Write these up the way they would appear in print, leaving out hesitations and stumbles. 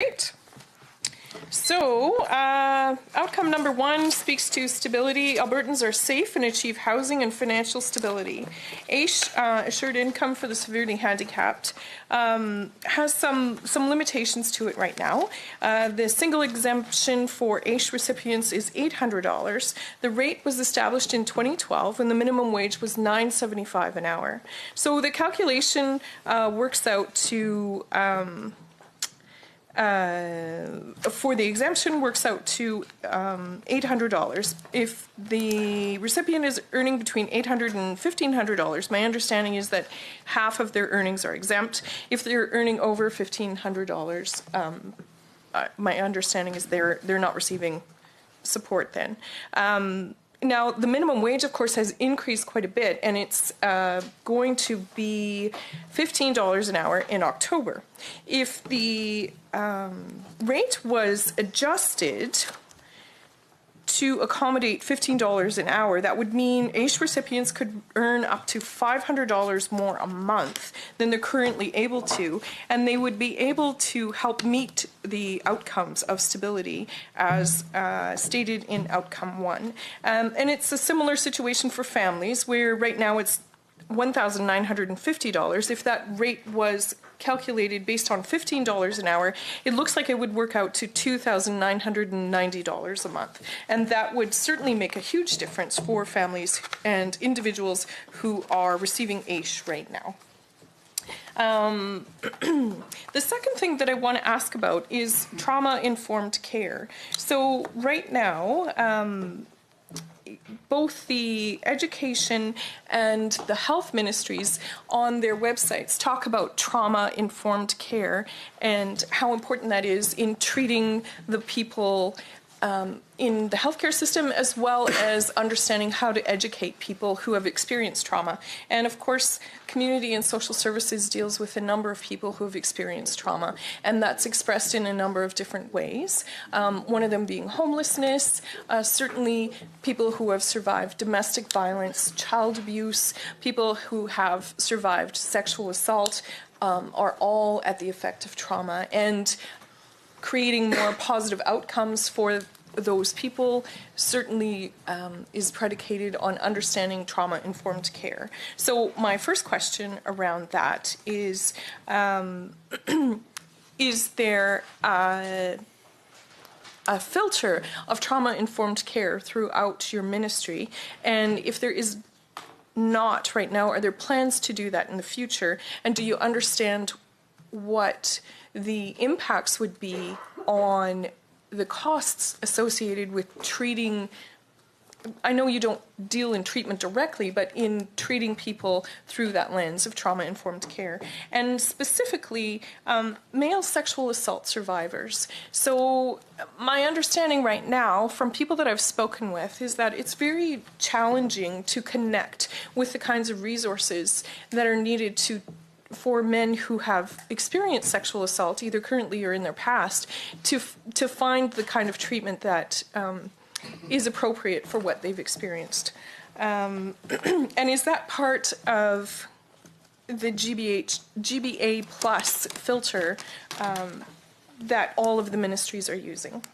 Great. So, outcome number 1 speaks to stability. Albertans are safe and achieve housing and financial stability. AISH, assured income for the severely handicapped, has some limitations to it right now. The single exemption for AISH recipients is $800. The rate was established in 2012 when the minimum wage was $9.75 an hour. So the calculation works out to for the exemption works out to $800. If the recipient is earning between $800 and $1,500, my understanding is that half of their earnings are exempt. If they're earning over $1,500, my understanding is they're not receiving support then. Now, the minimum wage, of course, has increased quite a bit, and it's going to be $15 an hour in October. If the rate was adjusted to accommodate $15 an hour, that would mean AISH recipients could earn up to $500 more a month than they're currently able to, and they would be able to help meet the outcomes of stability as stated in outcome 1. And it's a similar situation for families where right now it's $1,950. If that rate was calculated based on $15 an hour, it looks like it would work out to $2,990 a month. And that would certainly make a huge difference for families and individuals who are receiving AISH right now. The second thing that I want to ask about is trauma-informed care. So right now, both the education and the health ministries on their websites talk about trauma-informed care and how important that is in treating the people in the healthcare system, as well as understanding how to educate people who have experienced trauma. And of course, community and social services deals with a number of people who have experienced trauma, and that's expressed in a number of different ways. One of them being homelessness, certainly people who have survived domestic violence, child abuse, people who have survived sexual assault, are all at the effect of trauma. And creating more positive outcomes for those people certainly is predicated on understanding trauma-informed care. So my first question around that is there a filter of trauma-informed care throughout your ministry? And if there is not right now, are there plans to do that in the future? And do you understand what the impacts would be on the costs associated with treating? I know you don't deal in treatment directly, but in treating people through that lens of trauma-informed care, and specifically male sexual assault survivors. So my understanding right now from people that I've spoken with is that it's very challenging to connect with the kinds of resources that are needed for men who have experienced sexual assault, either currently or in their past, to find the kind of treatment that is appropriate for what they've experienced. And is that part of the GBA plus filter that all of the ministries are using?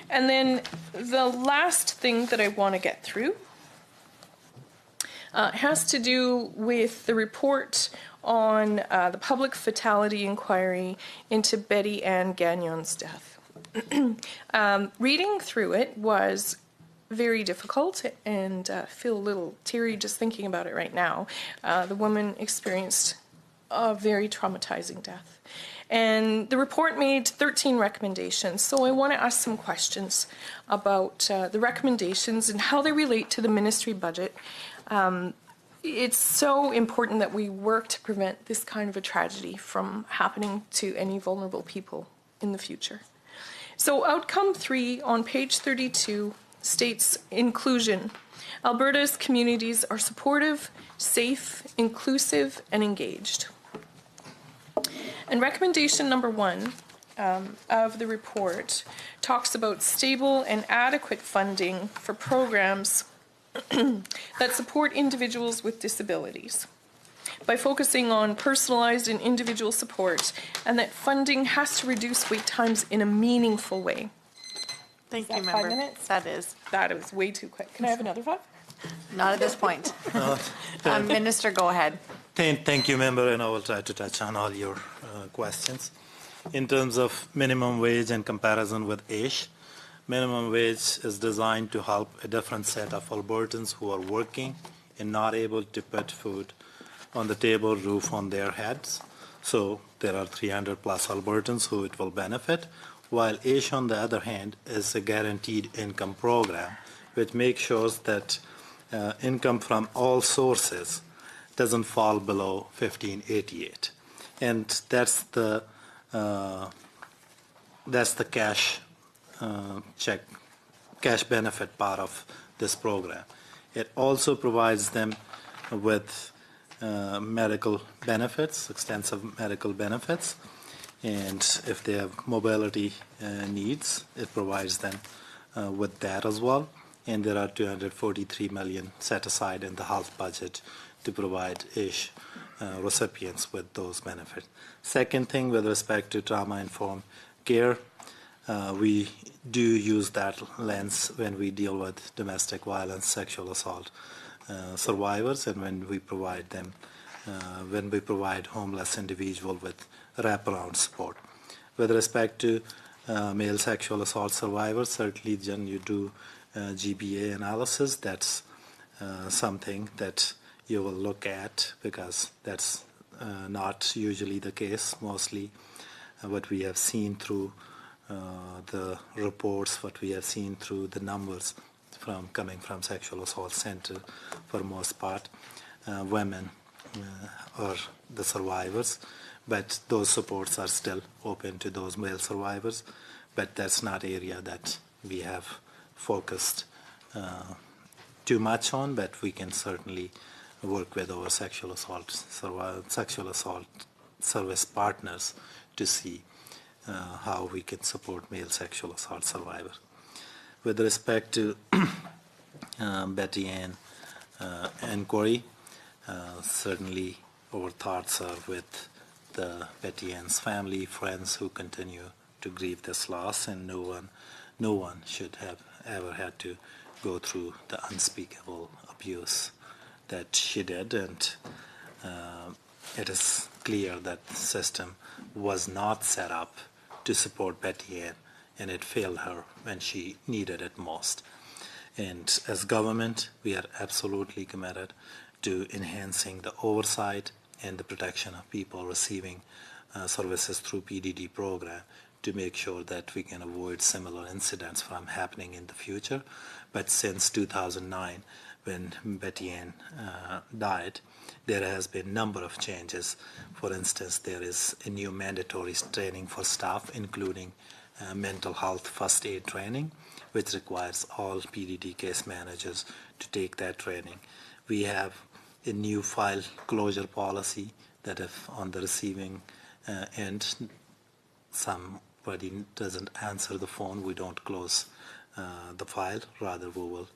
And then the last thing that I want to get through has to do with the report on the public fatality inquiry into Betty Ann Gagnon's death. Reading through it was very difficult, and I feel a little teary just thinking about it right now. The woman experienced a very traumatizing death. And the report made 13 recommendations, so I want to ask some questions about the recommendations and how they relate to the ministry budget. It's so important that we work to prevent this kind of a tragedy from happening to any vulnerable people in the future. So outcome 3 on page 32 states inclusion. Alberta's communities are supportive, safe, inclusive, and engaged. And recommendation number 1 of the report talks about stable and adequate funding for programs that support individuals with disabilities. by focusing on personalized and individual support, and that funding has to reduce wait times in a meaningful way. Thank Is you, that member. 5 minutes? That is. That was way too quick. Can I have another 5? Not at this point. Minister, go ahead. Thank you, member, and I will try to touch on all your questions. In terms of minimum wage in comparison with AISH, minimum wage is designed to help a different set of Albertans who are working and not able to put food on the table, roof on their heads. So there are 300 plus Albertans who it will benefit, while AISH, on the other hand, is a guaranteed income program, which makes sure that income from all sources doesn't fall below 1588, and that's the cash cash benefit part of this program. It also provides them with medical benefits, extensive medical benefits, and if they have mobility needs, it provides them with that as well. And there are 243 million set aside in the health budget to provide ISH recipients with those benefits. Second thing, with respect to trauma-informed care, we do use that lens when we deal with domestic violence, sexual assault survivors, and when we provide them, when we provide homeless individuals with wraparound support. With respect to male sexual assault survivors, certainly, Jen, you do GBA analysis. That's something that you will look at, because that's not usually the case. Mostly what we have seen through the reports, what we have seen through the numbers coming from sexual assault center, for most part, women are the survivors, but those supports are still open to those male survivors. But that's not area that we have focused too much on, but we can certainly work with our sexual assault service partners to see how we can support male sexual assault survivors. With respect to Betty Ann inquiry, certainly our thoughts are with the Betty Ann's family, friends who continue to grieve this loss, and no one should have ever had to go through the unspeakable abuse that she did. And it is clear that the system was not set up to support Betty Ann, and it failed her when she needed it most. And as government, we are absolutely committed to enhancing the oversight and the protection of people receiving services through PDD program, to make sure that we can avoid similar incidents from happening in the future. But since 2009, when Betty Ann died, there has been a number of changes. For instance, there is a new mandatory training for staff, including mental health first aid training, which requires all PDD case managers to take that training. We have a new file closure policy that if on the receiving end somebody doesn't answer the phone, we don't close the file. Rather, we will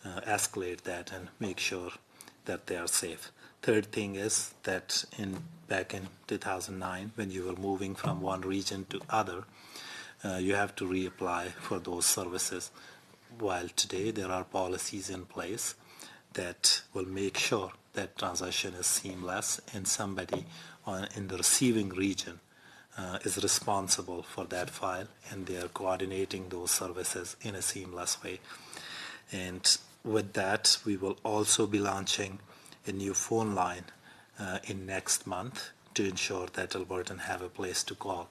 escalate that and make sure that they are safe. Third thing is that back in 2009, when you were moving from one region to other, you have to reapply for those services. While today there are policies in place that will make sure that transition is seamless, and somebody in the receiving region is responsible for that file, and they are coordinating those services in a seamless way. And with that, we will also be launching a new phone line in next month to ensure that Albertans have a place to call.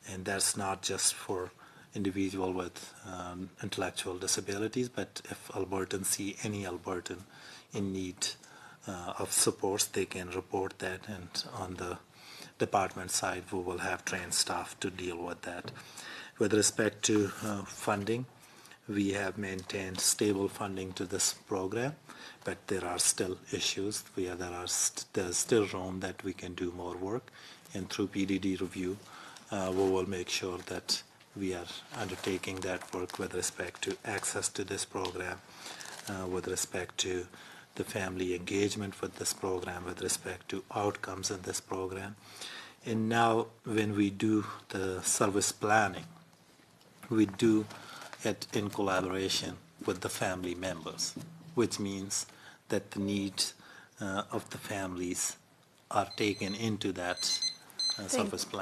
And that's not just for individuals with intellectual disabilities, but if Albertans see any Albertan in need of supports, they can report that, and on the department side, we will have trained staff to deal with that. With respect to funding, we have maintained stable funding to this program, but there are still issues. There's still room that we can do more work, and through PDD review, we will make sure that we are undertaking that work with respect to access to this program, with respect to the family engagement with this program with respect to outcomes in this program. And now when we do the service planning, we do it in collaboration with the family members, which means that the needs of the families are taken into that service plan.